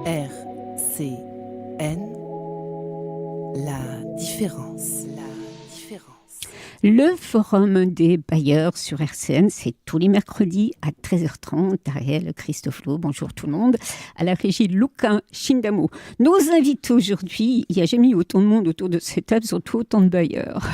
RCN, la différence. Le forum des bailleurs sur RCN, c'est tous les mercredis à 13h30. Ariel, Christophe Lo, bonjour tout le monde. À la régie, Luca Chindamo. Nos invités aujourd'hui, il n'y a jamais eu autant de monde autour de cette table, surtout autant de bailleurs.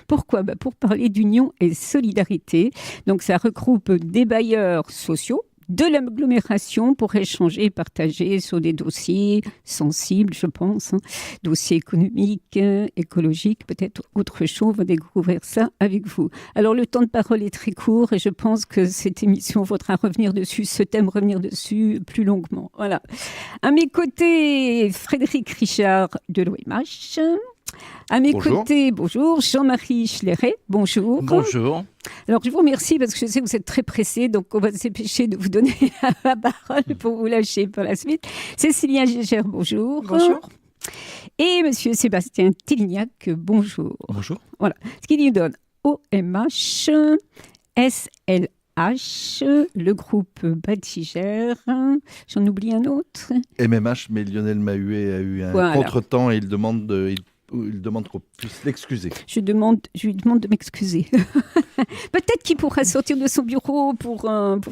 Pourquoi ? Pour parler d'union et solidarité. Donc ça regroupe des bailleurs sociaux, de l'agglomération pour échanger et partager sur des dossiers sensibles, je pense, dossiers économiques, écologiques, peut-être autre chose. On va découvrir ça avec vous. Alors, le temps de parole est très court et je pense que cette émission vaudra revenir dessus, ce thème revenir dessus plus longuement. Voilà. À mes côtés, Frédéric Richard de l'OMH. À mes côtés, bonjour, Jean-Marie Schleret, bonjour. Bonjour. Alors, je vous remercie parce que je sais que vous êtes très pressé, donc on va s'épêcher de vous donner la parole pour vous lâcher par la suite. Cécilia Gégère, bonjour. Bonjour. Et monsieur Sébastien Télignac, bonjour. Bonjour. Voilà. Ce qui nous donne OMH, SLH, le groupe Batigère. J'en oublie un autre. MMH, mais Lionel Mahuet a eu un contretemps et il demande qu'on puisse l'excuser. Je lui demande de m'excuser. Peut-être qu'il pourra sortir de son bureau pour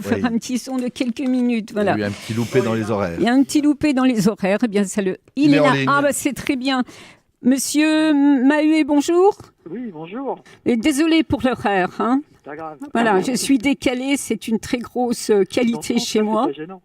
faire un petit son de quelques minutes. Voilà. Il y a eu un petit loupé dans les horaires. Il y a un petit loupé dans les horaires. Eh bien, il est là. Ah, c'est très bien. Monsieur Mahuet, bonjour. Oui, bonjour. Et désolé pour l'horaire. Hein. Pas grave. Voilà, je suis décalée, c'est une très grosse qualité chez moi. C'est gênant.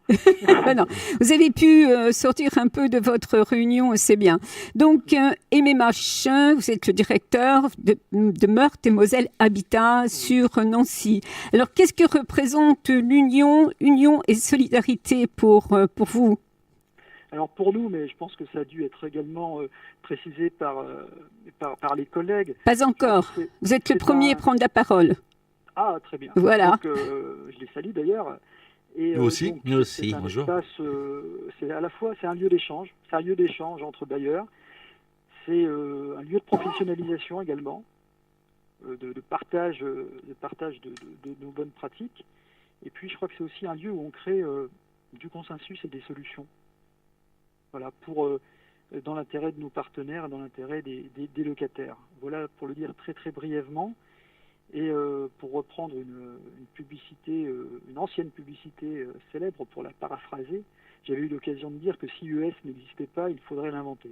Non. Vous avez pu sortir un peu de votre réunion, c'est bien. Donc, MMH, vous êtes le directeur de Meurthe et Moselle Habitat sur Nancy. Alors, qu'est-ce que représente l'union et solidarité pour vous ? Alors pour nous, mais je pense que ça a dû être également précisé par les collègues. Pas encore. Vous êtes le premier à prendre la parole. Ah, très bien. Voilà. Donc, je les salue d'ailleurs. Et, nous aussi. Donc, nous aussi, bonjour. C'est à la fois c'est un lieu d'échange, entre bailleurs. C'est un lieu de professionnalisation également, de partage de nos bonnes pratiques. Et puis je crois que c'est aussi un lieu où on crée du consensus et des solutions. Voilà, dans l'intérêt de nos partenaires et dans l'intérêt des locataires. Voilà pour le dire très très brièvement. Et pour reprendre une publicité, une ancienne publicité célèbre, pour la paraphraser, j'avais eu l'occasion de dire que si US n'existait pas, il faudrait l'inventer.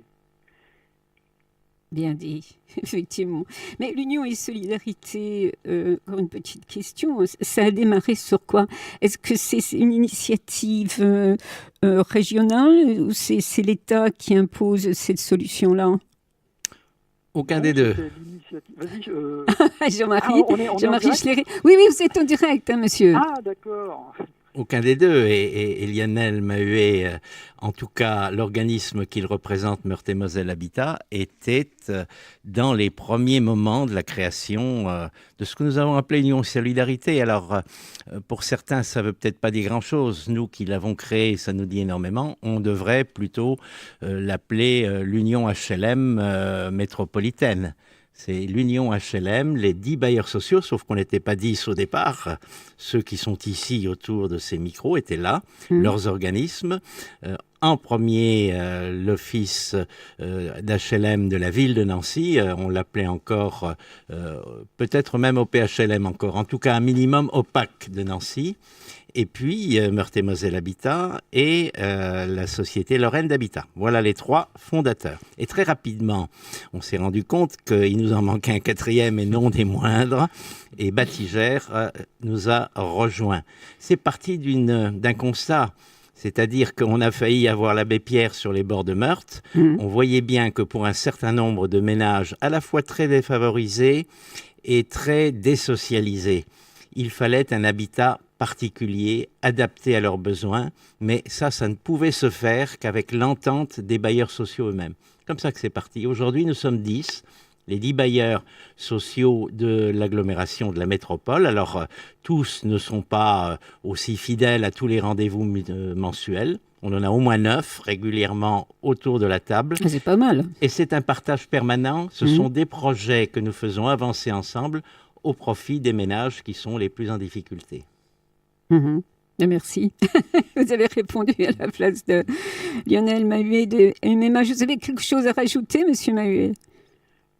Bien dit, effectivement. Mais l'union et solidarité, encore une petite question, ça a démarré sur quoi ? Est-ce que c'est une initiative régionale ou c'est l'État qui impose cette solution-là ? Aucun des deux. Vas-y, Jean-Marie Schleret. Oui, vous êtes en direct, hein, monsieur. Ah, d'accord. Aucun des deux. Et Lionel Mahuet, en tout cas, l'organisme qu'il représente, Meurthe et Moselle Habitat, était dans les premiers moments de la création de ce que nous avons appelé Union et Solidarité. Alors, pour certains, ça ne veut peut-être pas dire grand-chose. Nous qui l'avons créé, ça nous dit énormément. On devrait plutôt l'appeler l'Union HLM métropolitaine. C'est l'Union HLM, les 10 bailleurs sociaux, sauf qu'on n'était pas 10 au départ. Ceux qui sont ici autour de ces micros étaient là, leurs organismes. En premier, l'office d'HLM de la ville de Nancy, on l'appelait encore, peut-être même au PHLM encore, en tout cas un minimum opaque de Nancy. Et puis Meurthe et Moselle Habitat et la société Lorraine d'Habitat. Voilà les 3 fondateurs. Et très rapidement, on s'est rendu compte qu'il nous en manquait un 4e et non des moindres. Et Batigère nous a rejoints. C'est parti d'un constat. C'est-à-dire qu'on a failli avoir l'abbé Pierre sur les bords de Meurthe. On voyait bien que pour un certain nombre de ménages à la fois très défavorisés et très désocialisés, il fallait un habitat particulier, adapté à leurs besoins, mais ça ne pouvait se faire qu'avec l'entente des bailleurs sociaux eux-mêmes. Comme ça que c'est parti. Aujourd'hui, nous sommes 10, les 10 bailleurs sociaux de l'agglomération de la métropole. Alors, tous ne sont pas aussi fidèles à tous les rendez-vous mensuels. On en a au moins 9 régulièrement autour de la table. C'est pas mal. Et c'est un partage permanent. Ce sont des projets que nous faisons avancer ensemble au profit des ménages qui sont les plus en difficulté. Merci. Vous avez répondu à la place de Lionel Mahuet de MMA. Vous avez quelque chose à rajouter, Monsieur Mahuet?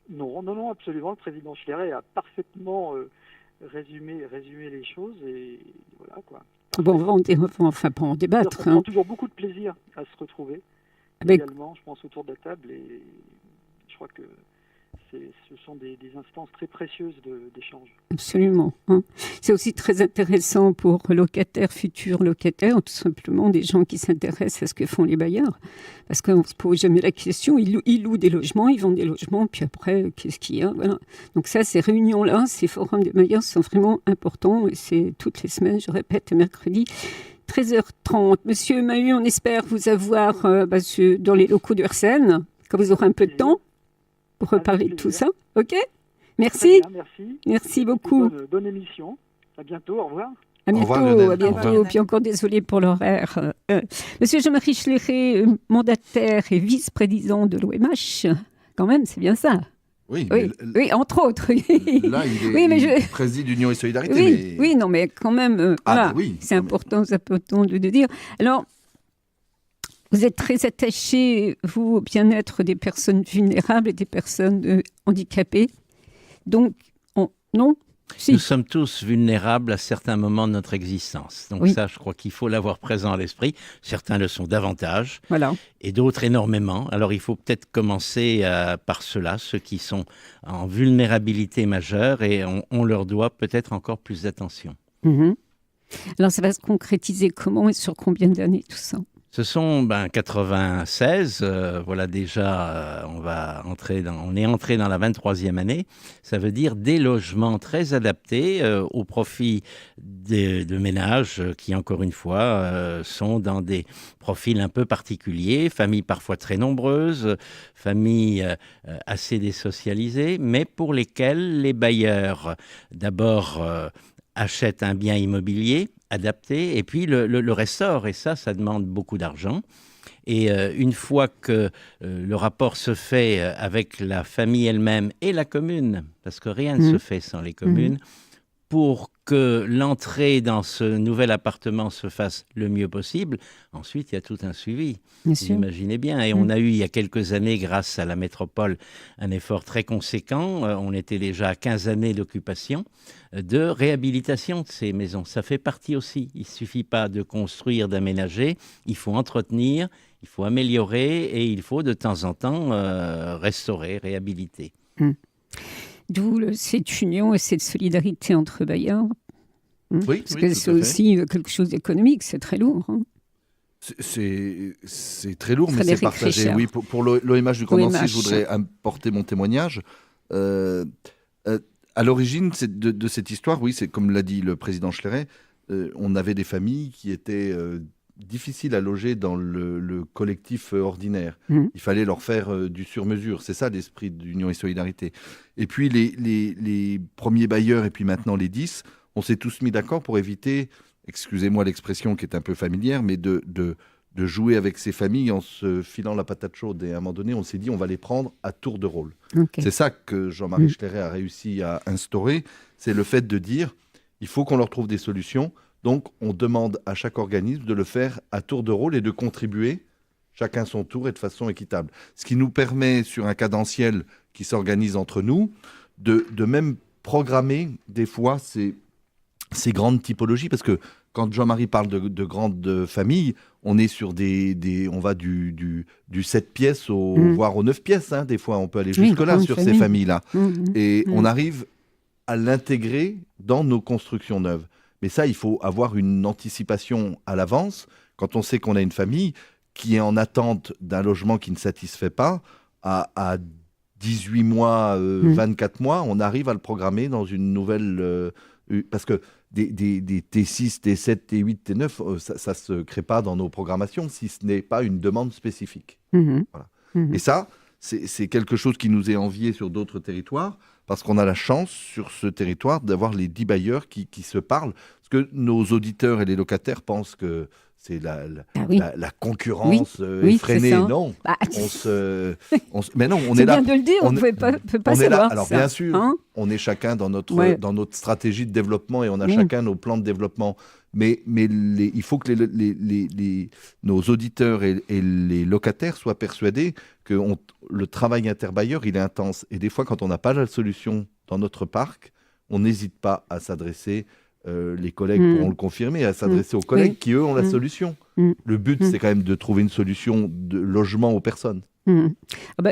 Non, absolument. Le président Schleret a parfaitement résumé les choses et voilà quoi. Bon, on va en débattre. On prend toujours beaucoup de plaisir à se retrouver. Également, je pense, autour de la table et je crois que ce sont des instances très précieuses d'échange. Absolument. C'est aussi très intéressant pour locataires, futurs locataires, tout simplement des gens qui s'intéressent à ce que font les bailleurs. Parce qu'on ne se pose jamais la question, ils louent des logements, ils vendent des logements, puis après, qu'est-ce qu'il y a, voilà. Donc ça, ces réunions-là, ces forums des bailleurs sont vraiment importants et c'est toutes les semaines, je répète, mercredi. 13h30. Monsieur Mahuet, on espère vous avoir dans les locaux de RCN, quand vous aurez un peu de temps pour reparler de tout ça. OK? Merci. Bien, merci. Merci beaucoup. Bonne émission. À bientôt. Au revoir. À bientôt. À bientôt. Puis encore désolé pour l'horaire. Monsieur Jean-Marie Schleret, mandataire et vice-président de l'OMH. Quand même, c'est bien ça. Oui, entre autres. Là, il préside Union et Solidarité. Oui, non, mais quand même, voilà, c'est important de dire. Alors, vous êtes très attaché, vous, au bien-être des personnes vulnérables et des personnes handicapées. Donc, non ? Si. Nous sommes tous vulnérables à certains moments de notre existence. Donc ça, je crois qu'il faut l'avoir présent à l'esprit. Certains le sont davantage, et d'autres énormément. Alors il faut peut-être commencer par ceux-là, ceux qui sont en vulnérabilité majeure, et on leur doit peut-être encore plus d'attention. Alors ça va se concrétiser comment et sur combien d'années tout ça ? Ce sont 96, voilà déjà, on est entré dans la 23e année. Ça veut dire des logements très adaptés au profit de ménages qui, encore une fois, sont dans des profils un peu particuliers, familles parfois très nombreuses, familles assez désocialisées, mais pour lesquelles les bailleurs, d'abord, achètent un bien immobilier adapté et puis le restaurent. Et ça demande beaucoup d'argent. Et une fois que le rapport se fait avec la famille elle-même et la commune, parce que rien ne se fait sans les communes, pour que l'entrée dans ce nouvel appartement se fasse le mieux possible, ensuite il y a tout un suivi. Vous imaginez bien. Et on a eu il y a quelques années, grâce à la métropole, un effort très conséquent. On était déjà à 15 années d'occupation, de réhabilitation de ces maisons. Ça fait partie aussi. Il ne suffit pas de construire, d'aménager. Il faut entretenir, il faut améliorer et il faut de temps en temps restaurer, réhabiliter. D'où cette union et cette solidarité entre bailleurs. Parce que c'est aussi quelque chose d'économique, c'est très lourd. C'est très lourd, mais c'est partagé. Oui, pour l'OMH du Grand Nancy, je voudrais apporter mon témoignage. À l'origine de cette histoire, c'est comme l'a dit le président Schleret, on avait des familles qui étaient difficiles à loger dans le collectif ordinaire. Il fallait leur faire du sur-mesure. C'est ça l'esprit d'Union et Solidarité. Et puis les premiers bailleurs et puis maintenant les 10, on s'est tous mis d'accord pour éviter, excusez-moi l'expression qui est un peu familière, mais de jouer avec ces familles en se filant la patate chaude. Et à un moment donné, on s'est dit on va les prendre à tour de rôle. C'est ça que Jean-Marie Schleret a réussi à instaurer. C'est le fait de dire il faut qu'on leur trouve des solutions. Donc, on demande à chaque organisme de le faire à tour de rôle et de contribuer chacun son tour et de façon équitable. Ce qui nous permet, sur un cadentiel qui s'organise entre nous, de même programmer des fois ces grandes typologies. Parce que quand Jean-Marie parle de grandes familles, on est sur on va du 7 pièces voire aux 9 pièces. Des fois, on peut aller jusque-là sur ces familles-là. Et on arrive à l'intégrer dans nos constructions neuves. Mais ça, il faut avoir une anticipation à l'avance. Quand on sait qu'on a une famille qui est en attente d'un logement qui ne satisfait pas, à 18 mois, 24 mois, on arrive à le programmer dans une nouvelle... parce que des T6, T7, T8, T9, ça ne se crée pas dans nos programmations si ce n'est pas une demande spécifique. Voilà. Et ça, c'est quelque chose qui nous est envié sur d'autres territoires, parce qu'on a la chance sur ce territoire d'avoir les 10 bailleurs qui se parlent. Parce que nos auditeurs et les locataires pensent que c'est la concurrence effrénée. Non, mais non, on est là. C'est bien de le dire, on ne peut pas savoir ça. Alors bien sûr, on est chacun dans notre stratégie de développement et on a chacun nos plans de développement. Mais il faut que nos auditeurs et les locataires soient persuadés que le travail interbailleur, il est intense. Et des fois, quand on n'a pas la solution dans notre parc, on n'hésite pas à s'adresser, les collègues pourront le confirmer, à s'adresser aux collègues qui, eux, ont la solution. Le but, c'est quand même de trouver une solution de logement aux personnes.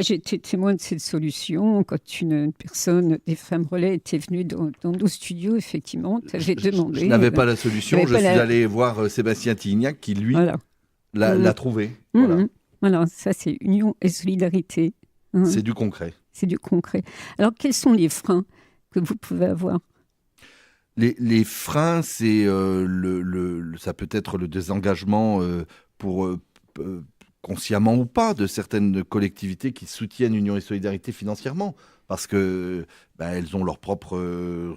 J'ai été témoin de cette solution quand une personne des femmes relais était venue dans nos studios. Effectivement, tu avais demandé. Je n'avais pas la solution. Je suis allé voir Sébastien Tignac qui, lui, l'a trouvé. Voilà, ça c'est union et solidarité. C'est du concret. C'est du concret. Alors, quels sont les freins que vous pouvez avoir ? Les freins, c'est ça peut être le désengagement consciemment ou pas, de certaines collectivités qui soutiennent Union et Solidarité financièrement, parce que elles ont leur propre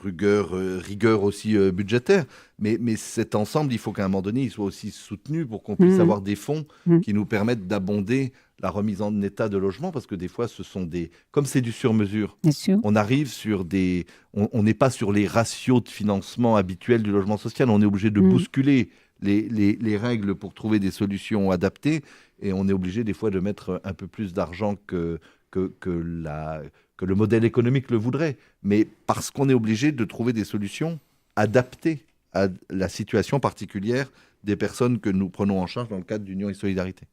rigueur aussi budgétaire. Mais cet ensemble, il faut qu'à un moment donné, il soit aussi soutenu pour qu'on puisse avoir des fonds qui nous permettent d'abonder la remise en état de logement, parce que des fois, comme c'est du sur-mesure, on arrive sur on n'est pas sur les ratios de financement habituels du logement social, on est obligé de bousculer les règles pour trouver des solutions adaptées, et on est obligé des fois de mettre un peu plus d'argent que le modèle économique le voudrait, mais parce qu'on est obligé de trouver des solutions adaptées à la situation particulière des personnes que nous prenons en charge dans le cadre d'Union et Solidarité.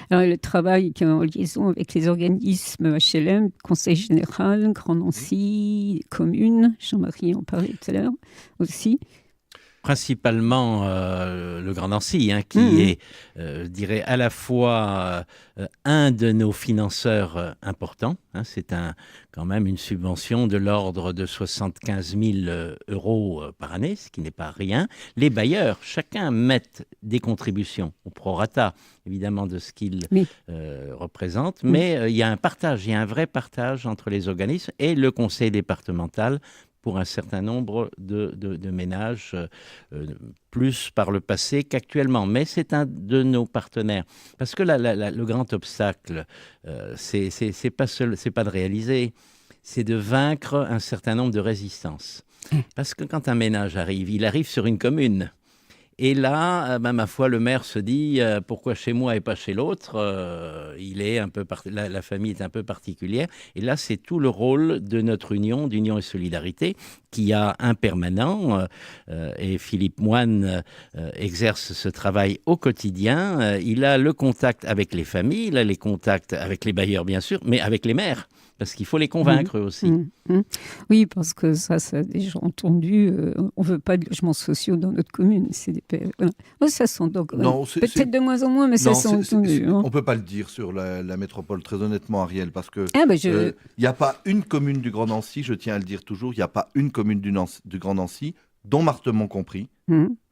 Alors, le travail qui est en liaison avec les organismes HLM, Conseil Général, Grand Nancy, communes, Jean-Marie en parlait tout à l'heure aussi. Principalement le Grand Nancy, qui est, je dirais, à la fois un de nos financeurs importants. C'est quand même une subvention de l'ordre de 75 000 euros par année, ce qui n'est pas rien. Les bailleurs, chacun mettent des contributions au prorata, évidemment, de ce qu'ils représentent. Mais il y a un partage, il y a un vrai partage entre les organismes et le conseil départemental pour un certain nombre de ménages, plus par le passé qu'actuellement. Mais c'est un de nos partenaires. Parce que le grand obstacle, c'est pas de réaliser, c'est de vaincre un certain nombre de résistances. Parce que quand un ménage arrive, il arrive sur une commune. Et là, ma foi, le maire se dit pourquoi chez moi et pas chez l'autre. La famille est un peu particulière. Et là, c'est tout le rôle de notre union, d'Union et Solidarité, qui a un permanent. Et Philippe Moine exerce ce travail au quotidien. Il a le contact avec les familles, il a les contacts avec les bailleurs, bien sûr, mais avec les maires. Parce qu'il faut les convaincre aussi. Oui, parce que ça a déjà entendu. On ne veut pas de logements sociaux dans notre commune. Ça sent donc peut-être de moins en moins, mais ça s'est entendu. On ne peut pas le dire sur la métropole, très honnêtement, Ariel, parce que n'y a pas une commune du Grand Nancy, je tiens à le dire toujours, il n'y a pas une commune du Grand Nancy, Dommartemont compris,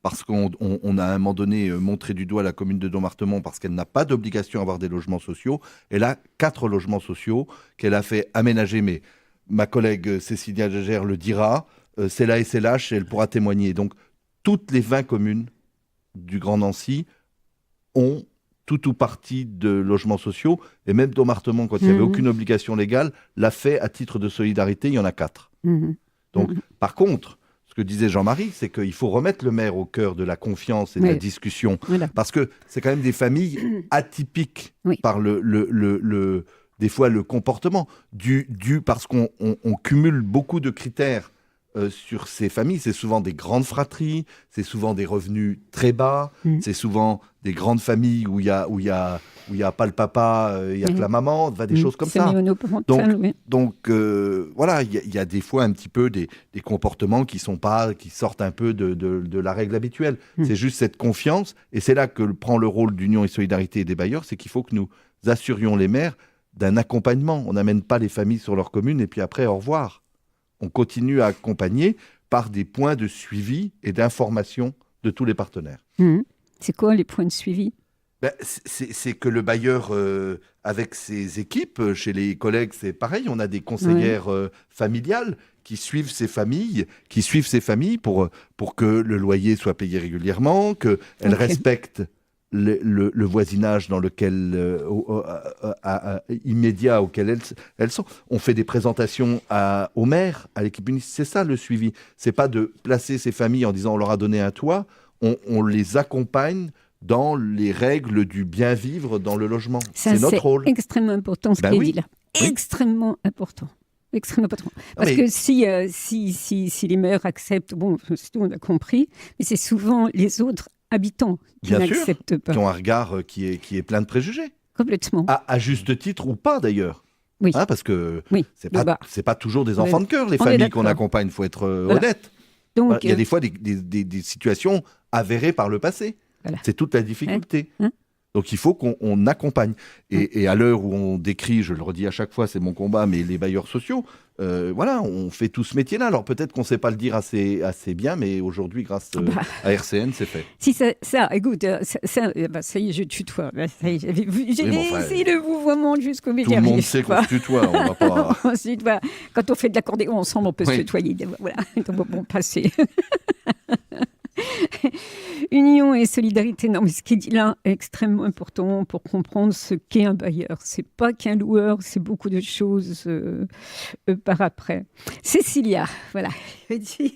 parce qu'on a à un moment donné montré du doigt la commune de Dommartemont parce qu'elle n'a pas d'obligation à avoir des logements sociaux. Elle a 4 logements sociaux qu'elle a fait aménager, mais ma collègue Cécilia Gégère le dira, c'est la SLH et elle pourra témoigner. Donc, toutes les 20 communes du Grand Nancy ont tout ou partie de logements sociaux, et même Dommartemont, quand il n'y avait aucune obligation légale, l'a fait à titre de solidarité, il y en a 4. Donc, par contre, ce que disait Jean-Marie, c'est qu'il faut remettre le maire au cœur de la confiance et de la discussion. Parce que c'est quand même des familles atypiques par des fois le comportement, parce qu'on cumule beaucoup de critères sur ces familles. C'est souvent des grandes fratries, c'est souvent des revenus très bas, c'est souvent des grandes familles où il y a pas le papa, il y a que la maman, des choses comme ça. Donc voilà, il y a des fois un petit peu des comportements qui sortent un peu de la règle habituelle. C'est juste cette confiance, et c'est là que prend le rôle d'Union et Solidarité et des bailleurs, c'est qu'il faut que nous assurions les maires d'un accompagnement. On n'amène pas les familles sur leur commune et puis après, au revoir. On continue à accompagner par des points de suivi et d'information de tous les partenaires. C'est quoi les points de suivi ? C'est que le bailleur, avec ses équipes, chez les collègues, c'est pareil. On a des conseillères familiales qui suivent ces familles, pour que le loyer soit payé régulièrement, qu'elles respectent le voisinage dans lequel immédiat auquel elles sont. On fait des présentations au maire, à l'équipe municipale. C'est ça le suivi. C'est pas de placer ces familles en disant on leur a donné un toit. on les accompagne dans les règles du bien vivre dans le logement. C'est notre rôle. C'est extrêmement important ce qui est dit là. Oui. Extrêmement important. Extrêmement important. Parce que si les maires acceptent, bon, c'est tout, on a compris, mais c'est souvent les autres habitants qui n'acceptent pas. Qui ont un regard qui est plein de préjugés. Complètement. À juste titre ou pas d'ailleurs. Oui. Parce que oui. c'est pas toujours des enfants de cœur, les familles qu'on accompagne, il faut être honnête. Donc, il y a des fois des situations avérées par le passé. Voilà. C'est toute la difficulté. Donc il faut qu'on accompagne. Et à l'heure où on décrit, je le redis à chaque fois, c'est mon combat, mais les bailleurs sociaux, on fait tout ce métier-là. Alors peut-être qu'on ne sait pas le dire assez bien, mais aujourd'hui, grâce à RCN, c'est fait. Si ça écoute, ça y est, je tutoie. J'ai essayé le vouvoiement jusqu'au milieu. Tout le monde sait qu'on se tutoie. On va pas... on se tutoie. Quand on fait de l'accordéon ensemble, on peut se tutoyer. Voilà, bon, passé. Union et solidarité, non mais ce qui est dit là est extrêmement important pour comprendre ce qu'est un bailleur. C'est pas qu'un loueur, c'est beaucoup de choses par après. Cécilia, voilà.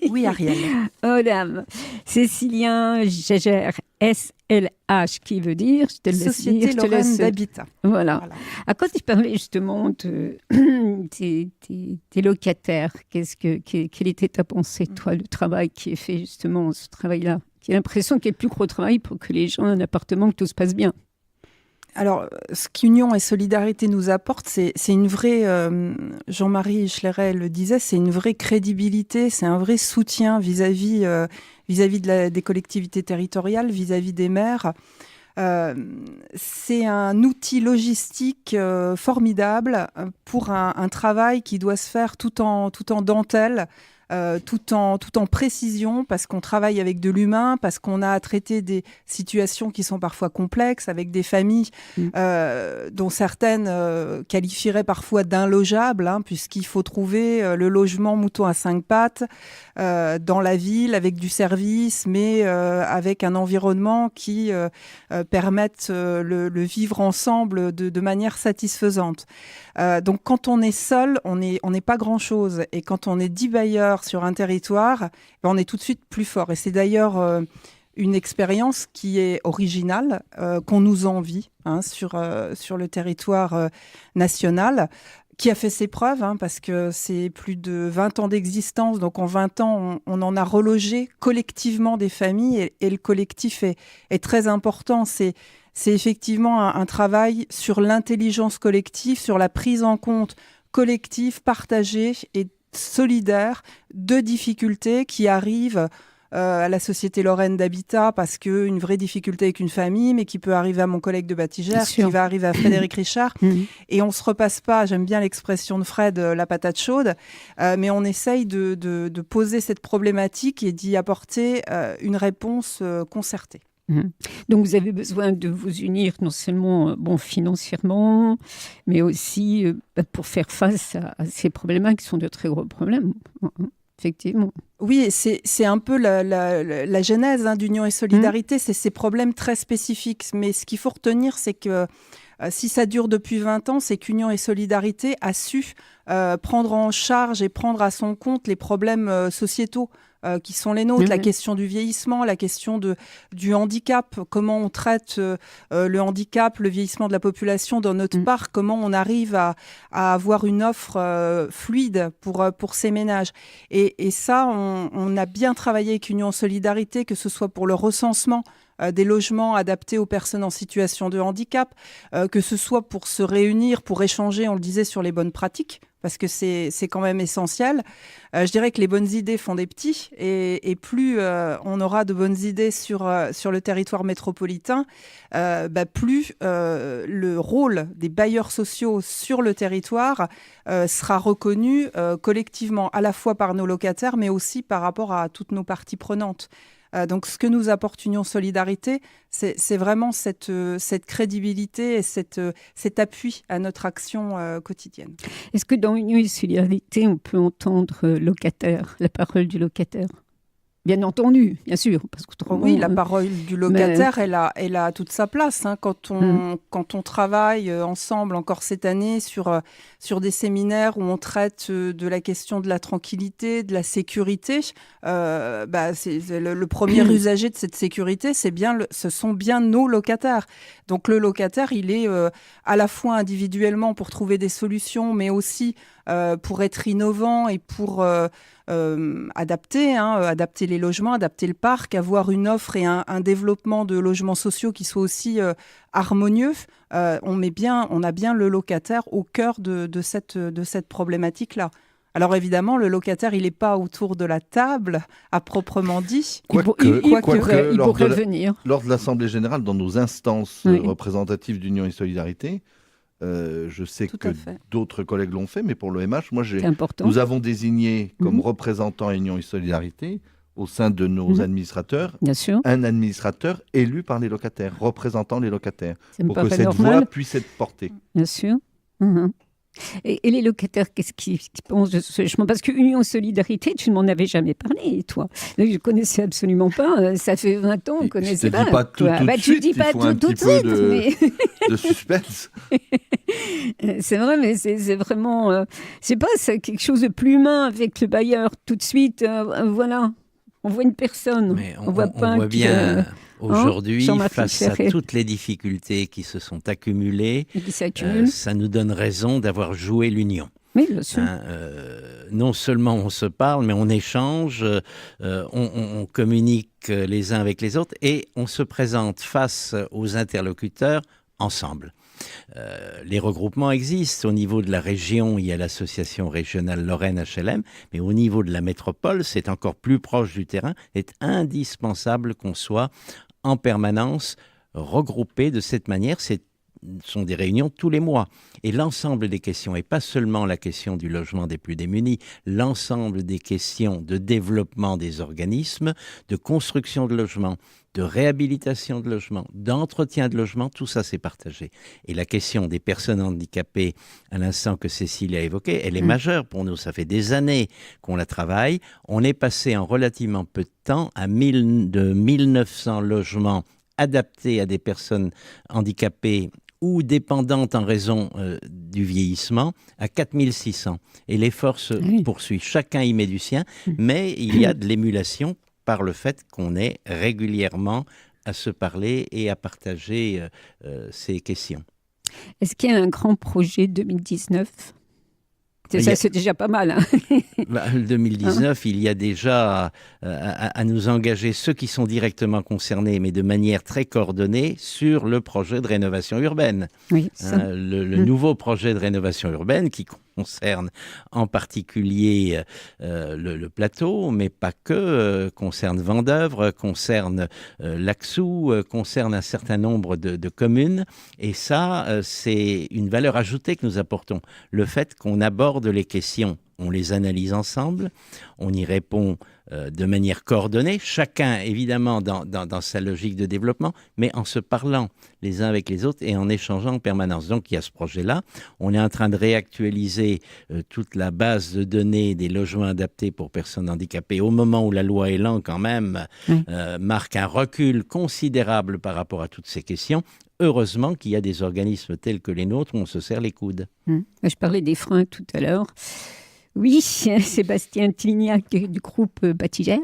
Oui, Ariel. Oh dame. Cécilien Gégère, SLH, qui veut dire, je te le laisse Société dire, Lorraine d'Habitat. Voilà. Quand tu parlais justement de tes locataires, quelle était ta pensée, toi, le travail qui est fait justement, ce travail-là? J'ai l'impression qu'il y a plus gros travail pour que les gens aient un appartement, que tout se passe bien. Alors, ce qu'Union et Solidarité nous apporte, c'est une vraie, Jean-Marie Schleret le disait, c'est une vraie crédibilité, c'est un vrai soutien vis-à-vis des collectivités territoriales, vis-à-vis des maires. C'est un outil logistique formidable pour un travail qui doit se faire tout en dentelle, tout en précision, parce qu'on travaille avec de l'humain, parce qu'on a à traiter des situations qui sont parfois complexes, avec des familles dont certaines qualifieraient parfois d'inlogeables, puisqu'il faut trouver le logement mouton à 5 pattes dans la ville, avec du service, mais avec un environnement qui permette le vivre ensemble de manière satisfaisante. Donc quand on est seul, on n'est pas grand-chose. Et quand on est 10 bailleurs sur un territoire, on est tout de suite plus fort. Et c'est d'ailleurs une expérience qui est originale, qu'on nous envie sur le territoire national, qui a fait ses preuves, parce que c'est plus de 20 ans d'existence. Donc en 20 ans, on en a relogé collectivement des familles, et le collectif est très important. C'est effectivement un travail sur l'intelligence collective, sur la prise en compte collective, partagée et solidaire de difficultés qui arrivent à la Société Lorraine d'Habitat, parce qu'une vraie difficulté avec une famille, mais qui peut arriver à mon collègue de Batigère, qui va arriver à Frédéric Richard. Et on ne se repasse pas, j'aime bien l'expression de Fred, la patate chaude, mais on essaye de poser cette problématique et d'y apporter une réponse concertée. Donc vous avez besoin de vous unir non seulement financièrement, mais aussi pour faire face à ces problèmes qui sont de très gros problèmes, effectivement. Oui, c'est un peu la genèse d'Union et Solidarité, c'est ces problèmes très spécifiques. Mais ce qu'il faut retenir, c'est que si ça dure depuis 20 ans, c'est qu'Union et Solidarité a su prendre en charge et prendre à son compte les problèmes sociétaux qui sont les nôtres, la question du vieillissement, la question du handicap, comment on traite le handicap, le vieillissement de la population dans notre parc, comment on arrive à avoir une offre fluide pour ces ménages. Et ça, on a bien travaillé avec Union Solidarité, que ce soit pour le recensement des logements adaptés aux personnes en situation de handicap, que ce soit pour se réunir, pour échanger, on le disait, sur les bonnes pratiques, parce que c'est quand même essentiel. Je dirais que les bonnes idées font des petits, et plus on aura de bonnes idées sur le territoire métropolitain, plus le rôle des bailleurs sociaux sur le territoire sera reconnu collectivement, à la fois par nos locataires, mais aussi par rapport à toutes nos parties prenantes. Donc, ce que nous apporte Union Solidarité, c'est vraiment cette crédibilité et cet appui à notre action quotidienne. Est-ce que dans Union et Solidarité, on peut entendre locataire, la parole du locataire ? Bien entendu, bien sûr. Parce que oui, la parole du locataire, elle a toute sa place. Hein, quand on travaille ensemble encore cette année sur des séminaires où on traite de la question de la tranquillité, de la sécurité, le premier usager de cette sécurité, ce sont bien nos locataires. Donc le locataire, il est à la fois individuellement pour trouver des solutions, mais aussi pour être innovant et pour adapter les logements, adapter le parc, avoir une offre et un développement de logements sociaux qui soit aussi harmonieux. On a bien le locataire au cœur de cette problématique-là. Alors évidemment, le locataire, il n'est pas autour de la table, à proprement dit. Il pourrait venir. Lors de l'Assemblée générale, dans nos instances représentatives d'Union et Solidarité, je sais que d'autres collègues l'ont fait, mais pour l'OMH, nous avons désigné comme représentant Union et Solidarité, au sein de nos administrateurs, un administrateur élu par les locataires, représentant les locataires, pour que cette voix puisse être portée. Bien sûr. Et les locataires, qu'est-ce qu'ils pensent de ce changement? Parce que Union Solidarité, tu ne m'en avais jamais parlé, toi. Je ne connaissais absolument pas. Ça fait 20 ans, on ne connaissait pas. Tu ne dis pas tout de suite, il faut un petit peu de suspense. C'est vrai, mais c'est vraiment... c'est pas quelque chose de plus humain avec le bailleur. Tout de suite, voilà, on voit une personne. Mais on voit bien... Aujourd'hui, face à toutes les difficultés qui se sont accumulées, ça nous donne raison d'avoir joué l'union. Oui, bien sûr. Non seulement on se parle, mais on échange, on communique les uns avec les autres et on se présente face aux interlocuteurs ensemble. Les regroupements existent. Au niveau de la région, il y a l'association régionale Lorraine HLM, mais au niveau de la métropole, c'est encore plus proche du terrain. Il est indispensable qu'on soit en permanence regroupés de cette manière. Ce sont des réunions tous les mois. Et l'ensemble des questions, et pas seulement la question du logement des plus démunis, l'ensemble des questions de développement des organismes, de construction de logements, de réhabilitation de logements, d'entretien de logements, tout ça c'est partagé. Et la question des personnes handicapées, à l'instant que Cécile a évoqué, elle est majeure pour nous. Ça fait des années qu'on la travaille. On est passé en relativement peu de temps à 1900 logements adaptés à des personnes handicapées ou dépendantes en raison du vieillissement, à 4600. Et l'effort se poursuit. Chacun y met du sien, mais il y a de l'émulation par le fait qu'on est régulièrement à se parler et à partager ces questions. Est-ce qu'il y a un grand projet 2019 ? C'est déjà pas mal. Hein. Le 2019, il y a déjà à nous engager ceux qui sont directement concernés, mais de manière très coordonnée, sur le projet de rénovation urbaine. Oui, ça. Le nouveau projet de rénovation urbaine qui concerne en particulier le plateau, mais pas que, concerne Vendeuvre, concerne Laxou, concerne un certain nombre de communes. Et ça, c'est une valeur ajoutée que nous apportons. Le fait qu'on aborde les questions, on les analyse ensemble, on y répond de manière coordonnée, chacun évidemment dans sa logique de développement, mais en se parlant les uns avec les autres et en échangeant en permanence. Donc il y a ce projet-là. On est en train de réactualiser toute la base de données des logements adaptés pour personnes handicapées au moment où la loi Elan quand même marque un recul considérable par rapport à toutes ces questions. Heureusement qu'il y a des organismes tels que les nôtres où on se serre les coudes. Je parlais des freins tout à l'heure. Oui, Sébastien Tignac du groupe Batigère,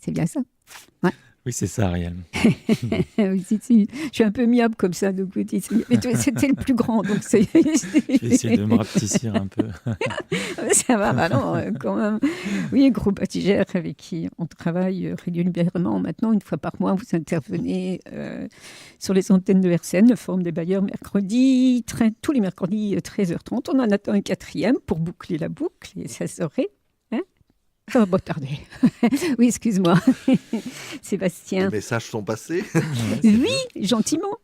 c'est bien ça. Ouais. Oui, c'est ça, Ariel. Oui, si. Je suis un peu miable comme ça, donc mais c'était le plus grand, donc c'est... Je vais essayer de me rapetissir un peu. Ça va, non, quand même. Oui, groupe Batigère avec qui on travaille régulièrement. Maintenant, une fois par mois, vous intervenez sur les antennes de RCN, le Forum des bailleurs, mercredi, tous les mercredis, 13h30. On en attend un 4e pour boucler la boucle, et ça serait... Ça va pas tarder. Oui, excuse-moi. Sébastien. Les messages sont passés. Oui, gentiment.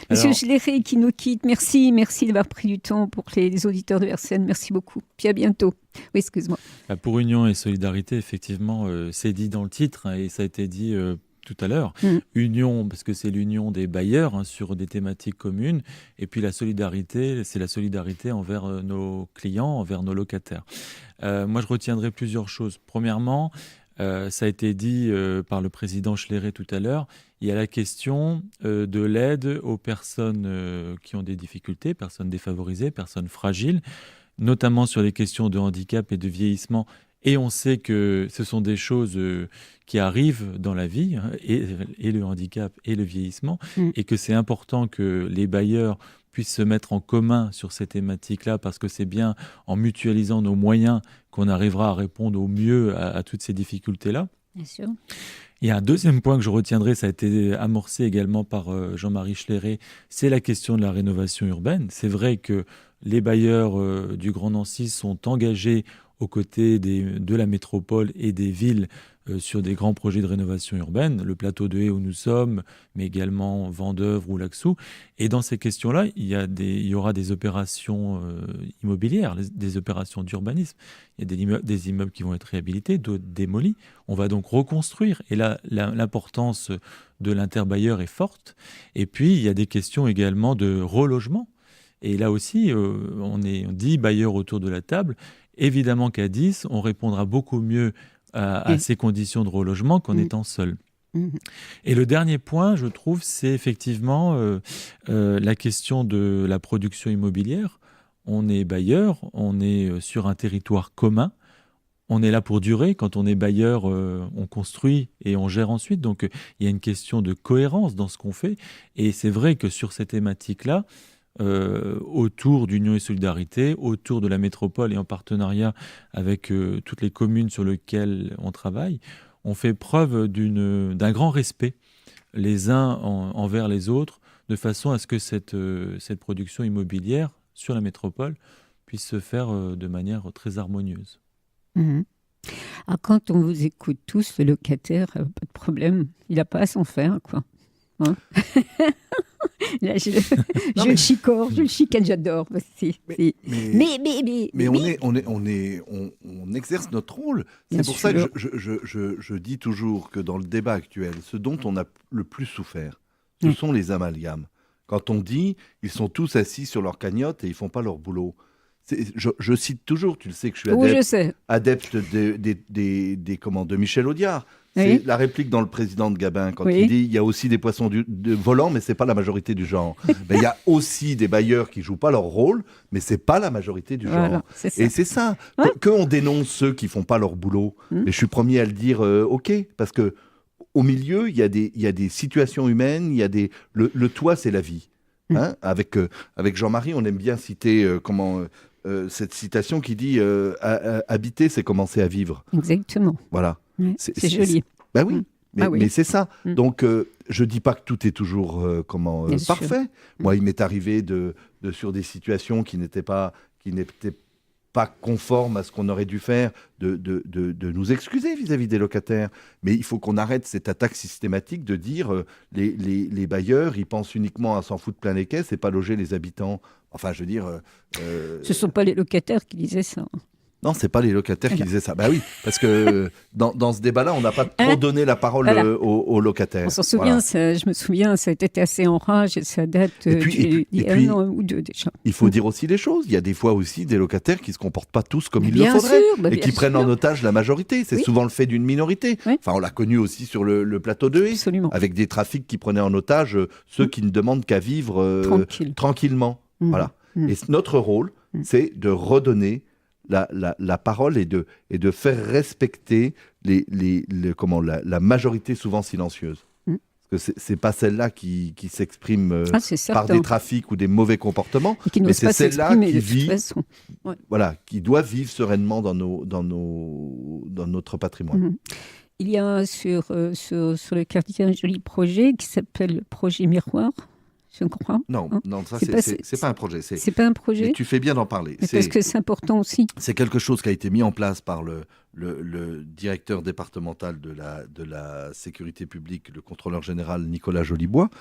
Monsieur Schleré qui nous quitte. Merci d'avoir pris du temps pour les auditeurs de RCN. Merci beaucoup. Puis à bientôt. Oui, excuse-moi. Pour Union et Solidarité, effectivement, c'est dit dans le titre et ça a été dit tout à l'heure. Union, parce que c'est l'union des bailleurs sur des thématiques communes. Et puis la solidarité, c'est la solidarité envers nos clients, envers nos locataires. Moi, je retiendrai plusieurs choses. Premièrement, Ça a été dit par le président Schlerer tout à l'heure. Il y a la question de l'aide aux personnes qui ont des difficultés, personnes défavorisées, personnes fragiles, notamment sur les questions de handicap et de vieillissement. Et on sait que ce sont des choses qui arrivent dans la vie, hein, et le handicap et le vieillissement, et que c'est important que les bailleurs puissent se mettre en commun sur ces thématiques-là, parce que c'est bien en mutualisant nos moyens qu'on arrivera à répondre au mieux à toutes ces difficultés-là. Bien sûr. Il y a un deuxième point que je retiendrai, ça a été amorcé également par Jean-Marie Schlerer, c'est la question de la rénovation urbaine. C'est vrai que les bailleurs du Grand Nancy sont engagés aux côtés de la métropole et des villes sur des grands projets de rénovation urbaine, le plateau de Haye où nous sommes, mais également Vendeuvre ou Laxou. Et dans ces questions-là, il y aura des opérations immobilières, des opérations d'urbanisme. Il y a des immeubles qui vont être réhabilités, d'autres démolis. On va donc reconstruire. Et là, l'importance de l'interbailleur est forte. Et puis, il y a des questions également de relogement. Et là aussi, on est 10 bailleurs autour de la table. Évidemment qu'à 10, on répondra beaucoup mieux à ces conditions de relogement qu'en étant seul. Et le dernier point, je trouve, c'est effectivement la question de la production immobilière. On est bailleur, on est sur un territoire commun. On est là pour durer. Quand on est bailleur, on construit et on gère ensuite. Donc, il y a une question de cohérence dans ce qu'on fait. Et c'est vrai que sur ces thématiques-là, autour d'Union et Solidarité, autour de la métropole et en partenariat avec toutes les communes sur lesquelles on travaille, on fait preuve d'un grand respect les uns envers les autres, de façon à ce que cette production immobilière sur la métropole puisse se faire de manière très harmonieuse. Alors, quand on vous écoute tous, le locataire, pas de problème, il n'a pas à s'en faire, quoi. Hein. Là, je le chicane, j'adore. Mais on exerce notre rôle. C'est pour ça que je dis toujours que dans le débat actuel, ce dont on a le plus souffert, ce sont les amalgames. Quand on dit ils sont tous assis sur leur cagnotte et ils font pas leur boulot. Je cite toujours, tu le sais que je suis adepte de Michel Audiard. C'est la réplique dans Le Président de Gabin, quand il dit il y a aussi des poissons volants, mais c'est pas la majorité du genre. Mais il y a aussi des bailleurs qui jouent pas leur rôle, mais c'est pas la majorité du genre. Et c'est ça. Qu'on dénonce ceux qui font pas leur boulot. Et je suis premier à le dire, ok, parce que au milieu, il y a des situations humaines, il y a le toit, c'est la vie. Hein, avec Jean-Marie, on aime bien citer cette citation qui dit habiter, c'est commencer à vivre. Exactement. Voilà. C'est joli. Ben oui. Mais c'est ça. Donc, je dis pas que tout est toujours parfait. Moi, il m'est arrivé sur des situations qui n'étaient pas conformes à ce qu'on aurait dû faire, de nous excuser vis-à-vis des locataires. Mais il faut qu'on arrête cette attaque systématique de dire les bailleurs, ils pensent uniquement à s'en foutre plein les caisses et pas loger les habitants. Enfin, je veux dire... Ce ne sont pas les locataires qui disaient ça. Non, ce n'est pas les locataires qui disaient ça. Ben oui, parce que dans ce débat-là, on n'a pas trop donné la parole aux locataires. On s'en souvient, je me souviens, ça a été assez en rage et ça date d'il y a un an ou deux déjà. Il faut dire aussi les choses. Il y a des fois aussi des locataires qui ne se comportent pas tous comme il le faudrait et qui prennent en otage la majorité. C'est souvent le fait d'une minorité. Enfin, on l'a connu aussi sur le plateau de Haye, avec des trafics qui prenaient en otage ceux qui ne demandent qu'à vivre tranquillement. Voilà. Et notre rôle, c'est de redonner la parole et de faire respecter la majorité souvent silencieuse. Parce que c'est pas celle-là qui s'exprime par des trafics ou des mauvais comportements, mais c'est celle-là qui vit, qui doit vivre sereinement dans notre patrimoine. Il y a sur le quartier un joli projet qui s'appelle le projet Miroir. Je crois. Non, ça c'est pas un projet. C'est pas un projet. Mais tu fais bien d'en parler. Parce que c'est important aussi. C'est quelque chose qui a été mis en place par le directeur départemental de la sécurité publique, le contrôleur général Nicolas Jolibois.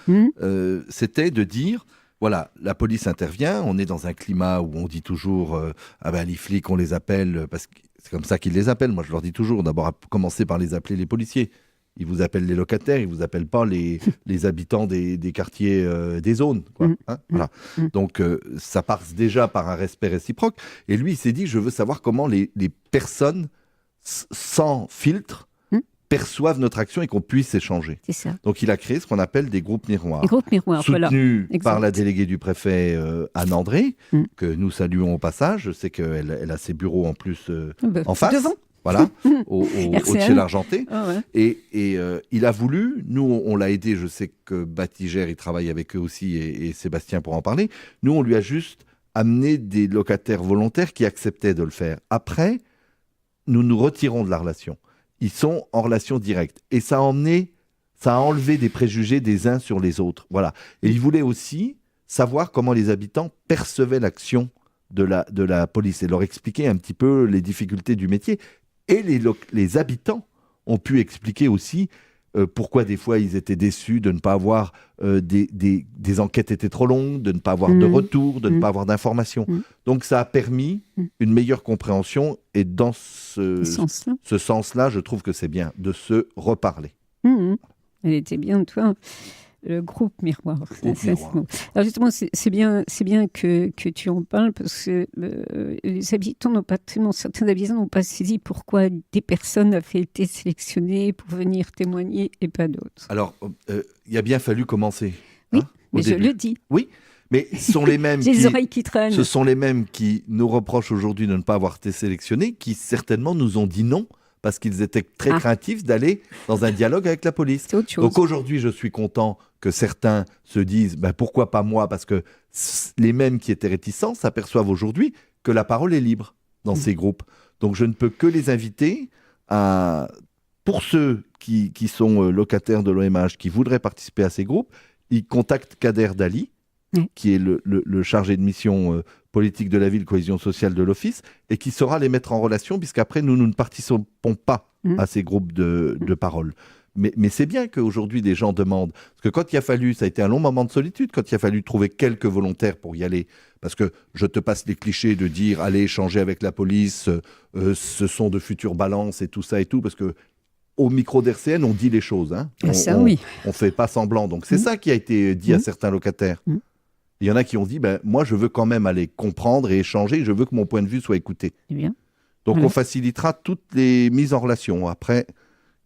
C'était de dire, voilà, la police intervient, on est dans un climat où on dit toujours, les flics, on les appelle, parce que c'est comme ça qu'ils les appellent. Moi, je leur dis toujours, d'abord, à commencer par les appeler les policiers. Ils vous appellent les locataires, ils ne vous appellent pas les habitants des quartiers, des zones. Quoi, voilà. Donc, ça passe déjà par un respect réciproque. Et lui, il s'est dit, je veux savoir comment les personnes, sans filtre, perçoivent notre action et qu'on puisse échanger. C'est ça. Donc il a créé ce qu'on appelle des groupes miroirs. Les groupes miroirs, soutenus voilà. par la déléguée du préfet Anne André, que nous saluons au passage. Je sais qu'elle a ses bureaux en plus en face. Devant. Voilà, au-dessus l'Argenté. Oh, ouais. Et il a voulu, nous on l'a aidé, je sais que Batigère, il travaille avec eux aussi, et Sébastien pourra en parler. Nous on lui a juste amené des locataires volontaires qui acceptaient de le faire. Après, nous nous retirons de la relation. Ils sont en relation directe. Et ça a enlevé des préjugés des uns sur les autres. Voilà. Et il voulait aussi savoir comment les habitants percevaient l'action de la police et leur expliquer un petit peu les difficultés du métier. Et les habitants ont pu expliquer aussi pourquoi des fois ils étaient déçus de ne pas avoir des enquêtes étaient trop longues, de ne pas avoir de retour, de ne pas avoir d'informations. Donc ça a permis une meilleure compréhension et dans ce sens-là, je trouve que c'est bien de se reparler. Elle était bien, toi. Le groupe miroir. Alors justement, c'est bien que tu en parles parce que les habitants certains habitants n'ont pas saisi pourquoi des personnes avaient été sélectionnées pour venir témoigner et pas d'autres. Alors, il a bien fallu commencer. Oui, mais je le dis. Oui, mais ce sont les mêmes J'ai les oreilles qui traînent. Ce sont les mêmes qui nous reprochent aujourd'hui de ne pas avoir été sélectionnés, qui certainement nous ont dit non parce qu'ils étaient très craintifs d'aller dans un dialogue avec la police. C'est autre chose. Donc aujourd'hui, je suis content que certains se disent pourquoi pas moi, parce que les mêmes qui étaient réticents s'aperçoivent aujourd'hui que la parole est libre dans ces groupes. Donc je ne peux que les inviter à, pour ceux qui sont locataires de l'OMH, qui voudraient participer à ces groupes, ils contactent Kader Dali, qui est le chargé de mission politique de la ville, cohésion sociale de l'office, et qui saura les mettre en relation, puisqu'après, nous ne participons pas à ces groupes de parole. Mais c'est bien qu'aujourd'hui, des gens demandent. Parce que quand il a fallu, ça a été un long moment de solitude, quand il a fallu trouver quelques volontaires pour y aller, parce que je te passe les clichés de dire, allez échanger avec la police, ce sont de futures balances et tout ça et tout, parce que au micro d'RCN, on dit les choses. Hein. On fait pas semblant. Donc c'est ça qui a été dit à certains locataires. Il y en a qui ont dit, moi, je veux quand même aller comprendre et échanger, je veux que mon point de vue soit écouté. Bien. Donc, on facilitera toutes les mises en relation, après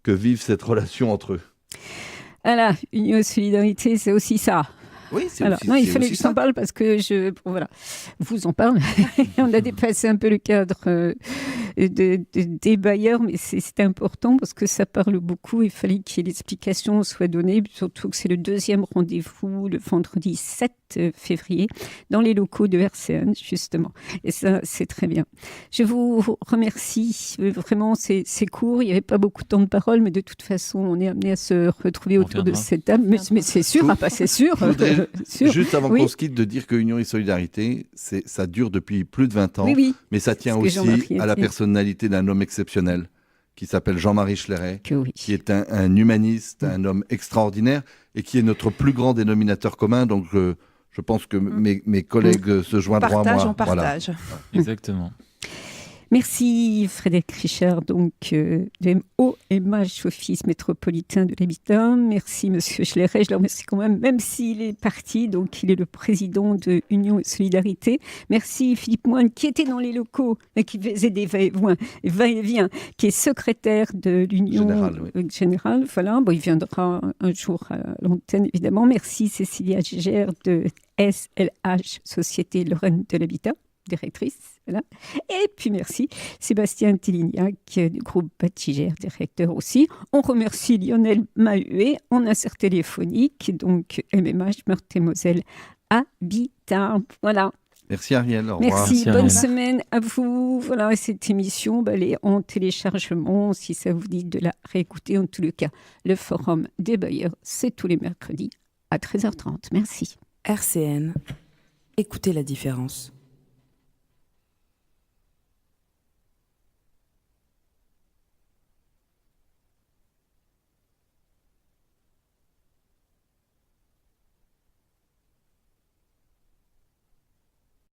que vive cette relation entre eux. Voilà, Union et Solidarité, c'est aussi ça. Oui, c'est alors, aussi, non, il c'est fallait aussi que je t'en parle parce que vous en parle. On a dépassé un peu le cadre des bailleurs, mais c'est important parce que ça parle beaucoup. Il fallait que l'explication soit donnée, surtout que c'est le deuxième rendez-vous le vendredi 7 février dans les locaux de RCN, justement. Et ça, c'est très bien. Je vous remercie. Vraiment, c'est court. Il n'y avait pas beaucoup de temps de parole, mais de toute façon, on est amené à se retrouver autour de cette table. Mais c'est sûr, c'est sûr. Juste avant qu'on se quitte, de dire que Union et Solidarité, ça dure depuis plus de 20 ans, mais ça tient aussi à la personnalité d'un homme exceptionnel qui s'appelle Jean-Marie Schleret, qui est un humaniste, un homme extraordinaire et qui est notre plus grand dénominateur commun. Donc je pense que mes collègues se joindront à moi. On partage. Voilà. Exactement. Merci Frédéric Richard, donc de OMH, Office métropolitain de l'habitat. Merci Monsieur Schleret, je le remercie quand même s'il est parti, donc il est le président de Union et Solidarité. Merci Philippe Moine, qui était dans les locaux, qui faisait des va-et-vient, qui est secrétaire de l'Union générale. Voilà, il viendra un jour à l'antenne, évidemment. Merci Cécilia Gégère de SLH, Société Lorraine de l'Habitat, directrice. Voilà. Et puis merci Sébastien Télignac du groupe Batigère, directeur aussi. On remercie Lionel Mahuet en insert téléphonique, donc MMH Meurthe-et-Moselle Habitat. Voilà. Merci Ariel, au revoir. Merci, bonne semaine à vous. Voilà, cette émission, elle est en téléchargement, si ça vous dit de la réécouter. En tout le cas, le forum des bailleurs, c'est tous les mercredis à 13h30. Merci. RCN, écoutez la différence.